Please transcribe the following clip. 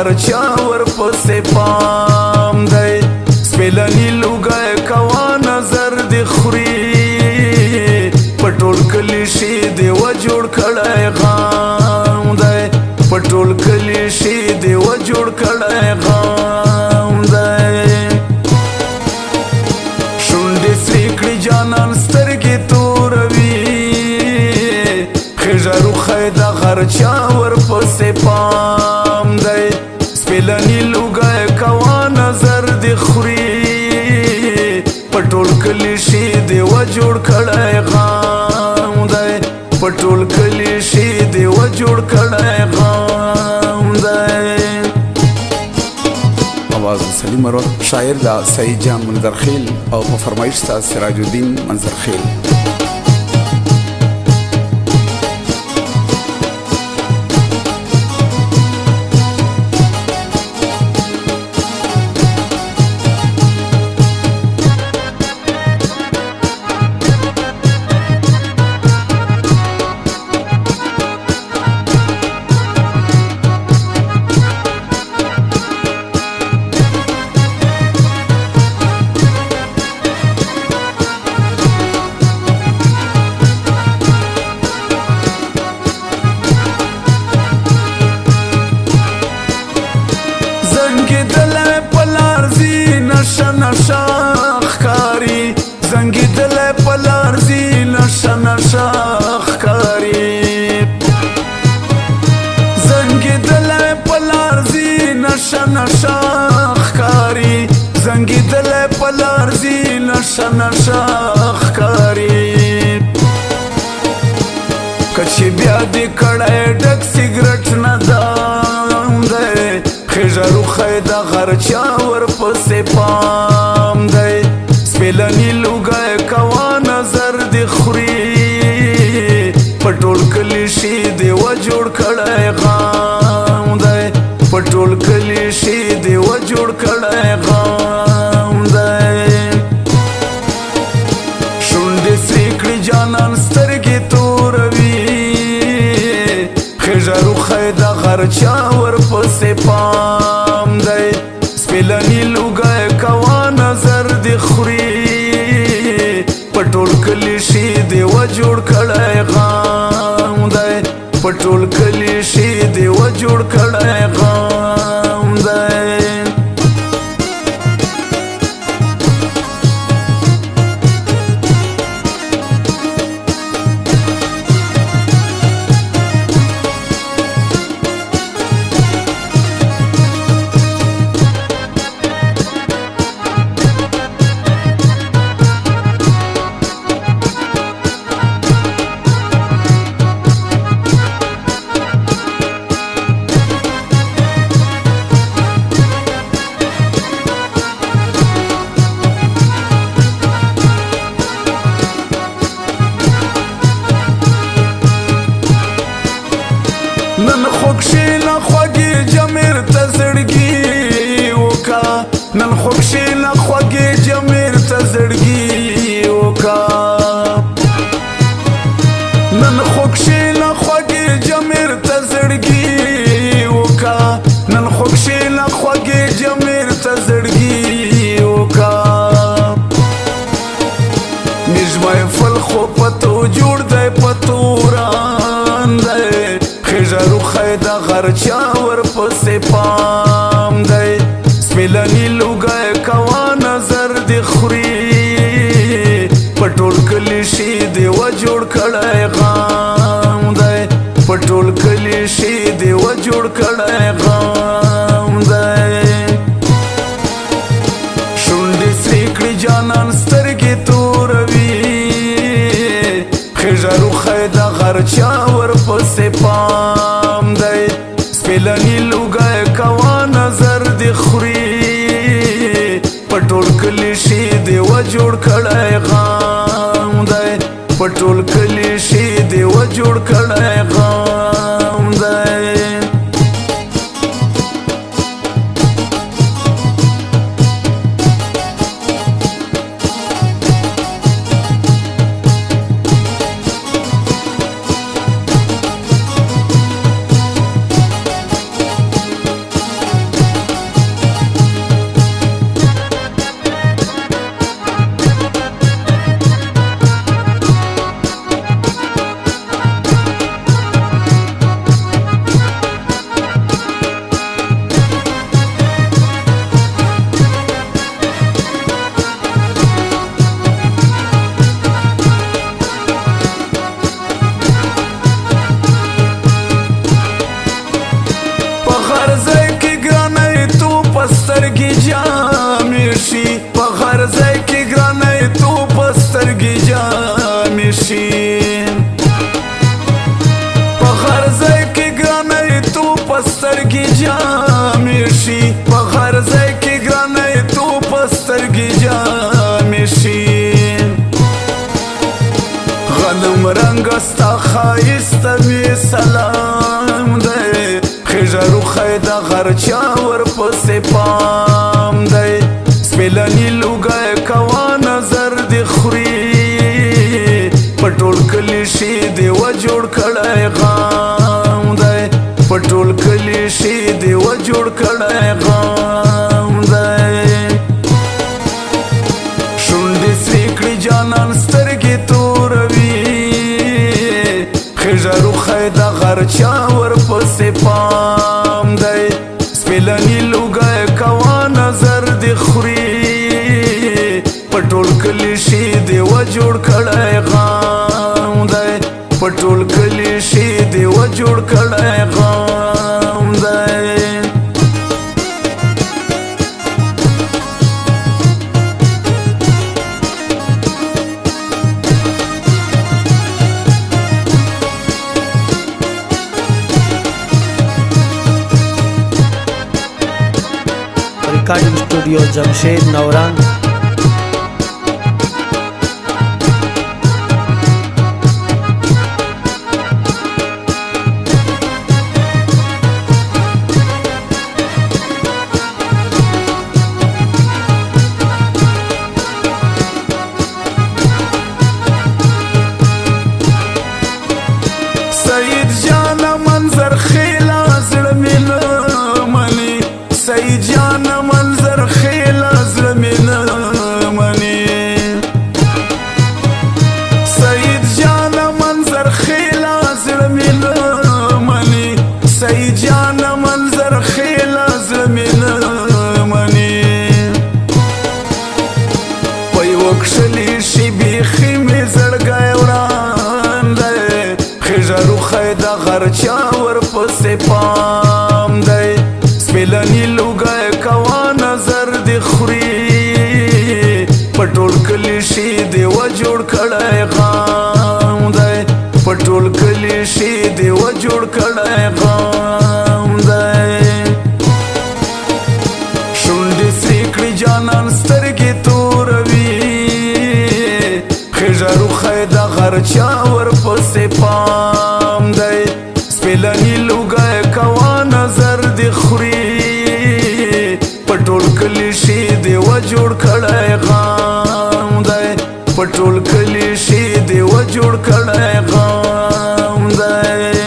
هر چا ورپسې پام دی سپېلني لوګی کوه نظر دې خوري په ټول کلي شي دیوه جوړ کړی غام دی په ټول کلي شي دیوه جوړ کړی غام دی شونډې سرې کړي جانان سترګې توروي خیژه روخی د هر چا ورپسې پام دی سپېلني لوګی کوه نظر دې خوري په ټول کلي شي دیوه جوړ کړی غام دی په ټول کلي شي دیوه جوړ کړی غام دی आवाज सलीम मरोड़ शायर दा सईद जान मंजरखेल और په فرمایش تا سراج الدین منظرخیل نشا خکاری زنگی دل پلارزی نشا خکاری زنگی دل پلارزی نشا خکاری زنگی دل پلارزی نشا خکاری کچی بیا دی کڑای ڈک سیگرٹ ندام دے خیژه روخی د هر چا ورپسې پام دی سپېلني لوګی کوه نظر دې خوري په ټول کلي شي دیوه جوړ کړی غام دی په ټول کلي شي دیوه جوړ کړی غام دی شونډې سرې کړي جانان سترګې توروي خیژه روخی د هر چا ورپسې پام دی سپېلني لوګی کوه نظر دې خوري په ټول کلي شي دیوه جوړ کړی غام دی په ټول کلي شي دیوه جوړ کړی غام دی نن خوږشي نه خوږې جمیر ته زړګي وکا نن خوږشي نه خوږې جمیر ته زړګي وکا نن خوږشي نه خوږې جمیر ته زړګي وکا نن خوږشي نه خوږې جمیر ته زړګي وکا نجمه فل خو پتو جوړ دی پتوران دی خیژه روخی د هر چا ورپسې پام دی سپېلني لوګی کوه نظر دې خوري په ټول کلي شي دیوه جوړ کړی غام دی په ټول کلي شي دیوه جوړ کړی غام دی شونډې سرې کړي جانان سترګې توروي خیژه روخی د هر چا ورپسې پام دی سپېلني لوګی کوه نظر دې خوري په ټول کلي شي دیوه جوړ کړی غام دی په ټول کلي شي دیوه جوړ کړی غام دی سترګې جامې شي په هر ځای کې ګرانۍ تو په سترګې جامې شي په هر ځای کې ګرانۍ تو په سترګې جامې شي غنم رنگ ستا ښایست مې سلام دی خیژه روخی د غر چا ورپسې پام دی سپېلني لوګی کوه نظر دې خوري په ټول کلي شي دیوه جوړ کړی غام دی په ټول کلي شي دیوه جوړ کړی غام دی شونډې سرې کړي جانان سترګې توروي خیژه روخی د غر چا ورپسې پام دی سپېلني لوګی کوه نظر دې خوري په ټول کلي شي دیوه جوړ کړی غام دی په ټول کلي شي دیوه جوړ کړی غام دی रिकॉर्डिंग स्टूडियो जमशेद नौरान سعید جان منظر خیلا زړه مې نه مني سعید جان منظر خیلا زړه مې نه مني سعید جان منظر خیلا زړه مې نه مني سعید جان منظر خیلا زړه مې نه مني په یوه کښلي شي بیخي مې زړګی وران دی خیژه روخی د غر چا ورپسې پام دی سپېلني لوګی کوه نظر دې خوري په ټول کلي شي دیوه جوړ کړی غام دی په ټول کلي شي دیوه جوړ کړی غام دی شونډې سرې کړي جانان سترګې توروي خیژه روخی د غر چا ورپسې پام دی سپېلني لوګی کوه نظر دې خوري په ټول کلي شي دیوه جوړ کړی غام دی په ټول کلي شي دیوه جوړ کړی غام دی